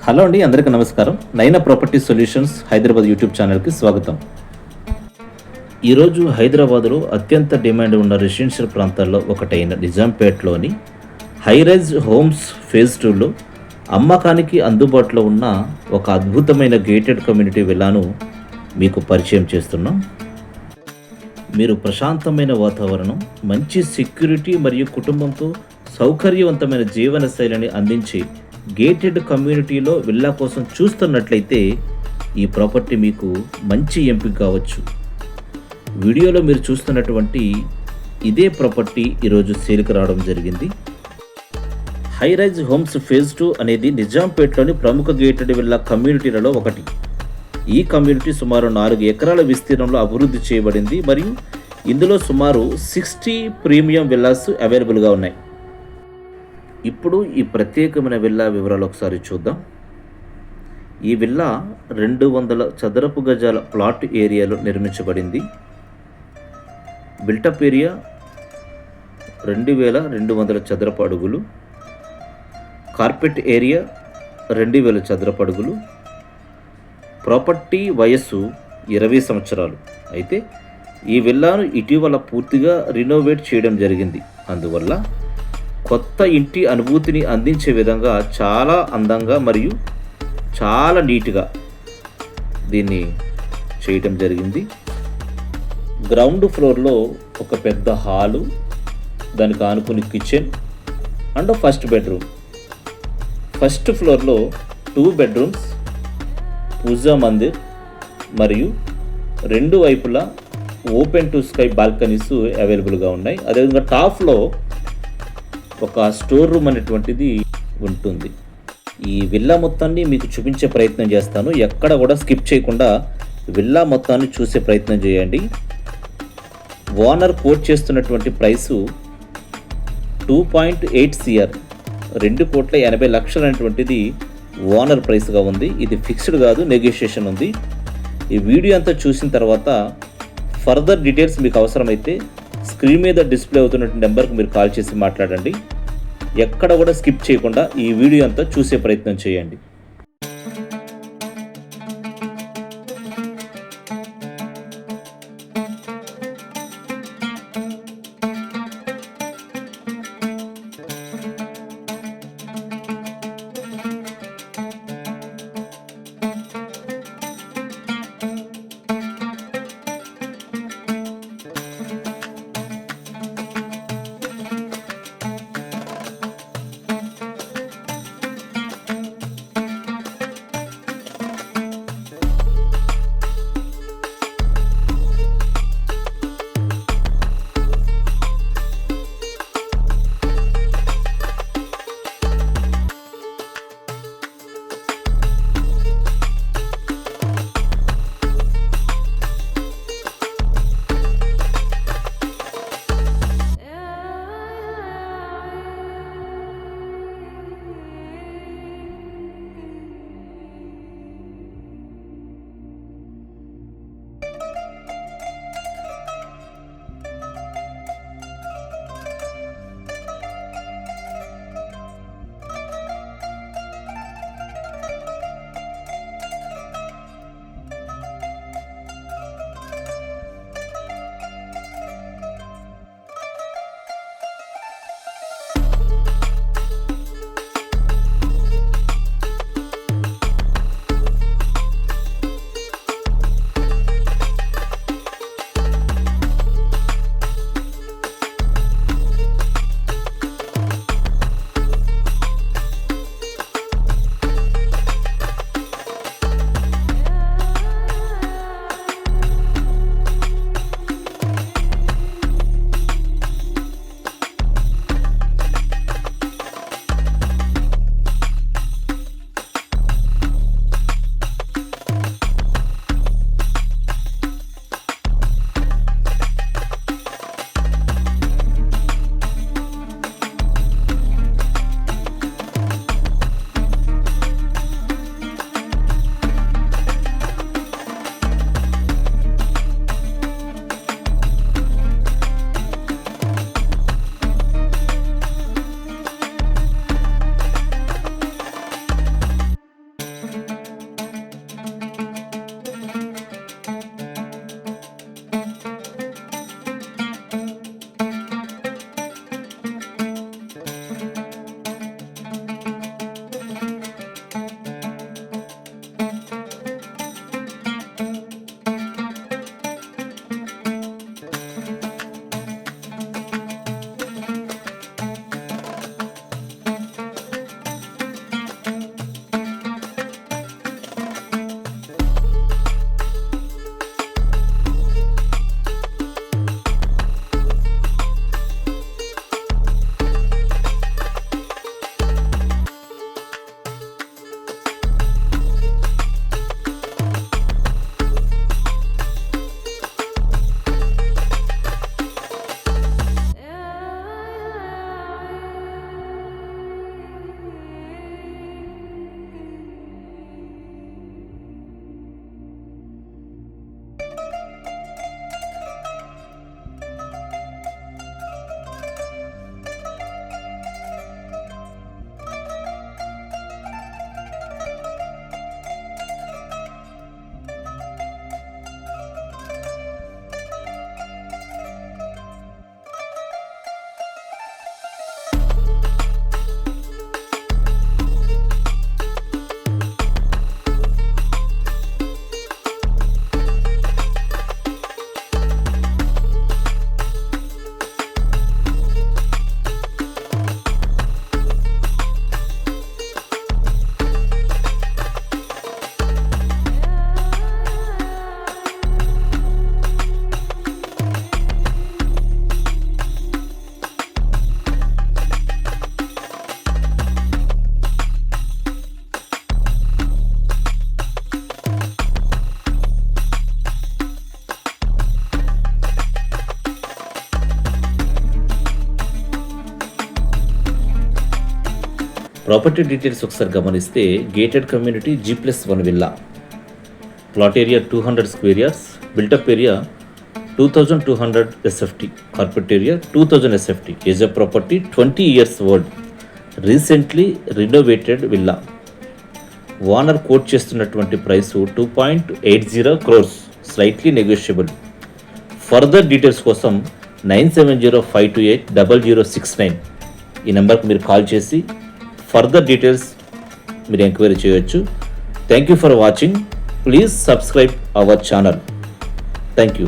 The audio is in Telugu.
హలో అండి, అందరికీ నమస్కారం. నైనా ప్రాపర్టీ సొల్యూషన్స్ హైదరాబాద్ యూట్యూబ్ ఛానల్కి స్వాగతం. ఈరోజు హైదరాబాద్లో అత్యంత డిమాండ్ ఉన్న రెసిడెన్షియల్ ప్రాంతాల్లో ఒకటైన నిజాంపేట్లోని హైరైజ్ హోమ్స్ ఫేజ్ 2లో అమ్మకానికి అందుబాటులో ఉన్న ఒక అద్భుతమైన గేటెడ్ కమ్యూనిటీ విల్లాను మీకు పరిచయం చేస్తున్నాం. మీరు ప్రశాంతమైన వాతావరణం, మంచి సెక్యూరిటీ మరియు కుటుంబంతో సౌకర్యవంతమైన జీవన శైలిని అందించి గేటెడ్ కమ్యూనిటీలో విల్లా కోసం చూస్తున్నట్లయితే ఈ ప్రాపర్టీ మీకు మంచి ఎంపిక కావచ్చు. వీడియోలో మీరు చూస్తున్నటువంటి ఇదే ప్రాపర్టీ ఈరోజు సేల్కి రావడం జరిగింది. హైరైజ్ హోమ్స్ ఫేజ్ 2 అనేది నిజాంపేట్లోని ప్రముఖ గేటెడ్ విల్లా కమ్యూనిటీలలో ఒకటి. ఈ కమ్యూనిటీ సుమారు 4 ఎకరాల విస్తీర్ణంలో అభివృద్ధి చేయబడింది మరియు ఇందులో సుమారు 60 ప్రీమియం విల్లాస్ అవైలబుల్గా ఉన్నాయి. ఇప్పుడు ఈ ప్రత్యేకమైన విల్లా వివరాలు ఒకసారి చూద్దాం. ఈ విల్లా 200 చదరపు గజాల ప్లాట్ ఏరియాలో నిర్మించబడింది. బిల్టప్ ఏరియా 2200 చదరపు అడుగులు, కార్పెట్ ఏరియా 2000 చదరపు అడుగులు, ప్రాపర్టీ వయస్సు 20 సంవత్సరాలు. అయితే ఈ విల్లాను ఇటీవల పూర్తిగా రినోవేట్ చేయడం జరిగింది. అందువల్ల కొత్త ఇంటి అనుభూతిని అందించే విధంగా చాలా అందంగా మరియు చాలా నీట్గా దీన్ని చేయటం జరిగింది. గ్రౌండ్ ఫ్లోర్లో ఒక పెద్ద హాలు, దానికి ఆనుకుని kitchen and first bedroom. First ఫ్లోర్లో 2 బెడ్రూమ్స్, పూజా మందిర్ మరియు 2 వైపులా ఓపెన్ టు స్కై బాల్కనీస్ అవైలబుల్గా ఉన్నాయి. అదేవిధంగా టాప్లో ఒక స్టోర్ రూమ్ అనేటువంటిది ఉంటుంది. ఈ విల్లా మొత్తాన్ని మీకు చూపించే ప్రయత్నం చేస్తాను. ఎక్కడ కూడా స్కిప్ చేయకుండా విల్లా మొత్తాన్ని చూసే ప్రయత్నం చేయండి. ఓనర్ కోట్ చేస్తున్నటువంటి ప్రైసు 2.8 CR, 2,80,00,000 అనేటువంటిది ఓనర్ ప్రైస్గా ఉంది. ఇది ఫిక్స్డ్ కాదు, నెగోషియేషన్ ఉంది. ఈ వీడియో అంతా చూసిన తర్వాత ఫర్దర్ డీటెయిల్స్ మీకు అవసరమైతే స్క్రీన్ మీద డిస్ప్లే అవుతున్నటువంటి నెంబర్కి మీరు కాల్ చేసి మాట్లాడండి. ఎక్కడ కూడా స్కిప్ చేయకుండా ఈ వీడియో అంతా చూసే ప్రయత్నం చేయండి. ప్రాపర్టీ డీటెయిల్స్ ఒకసారి గమనిస్తే gated community G+1 villa, plot area 200 square yards, built up area 2200 SFT, carpet area 2000 SFT, age of property 20 years old, recently renovated villa. Owner quote చేస్తున్నటువంటి price 2.80 crores, slightly negotiable. Further details కోసం 9705280069 ఈ నెంబర్కి మీరు కాల్ చేసి ఫర్దర్ డీటెయిల్స్ మీరు ఎంక్వైరీ చేయవచ్చు. Thank you for watching. Please subscribe our channel. Thank you.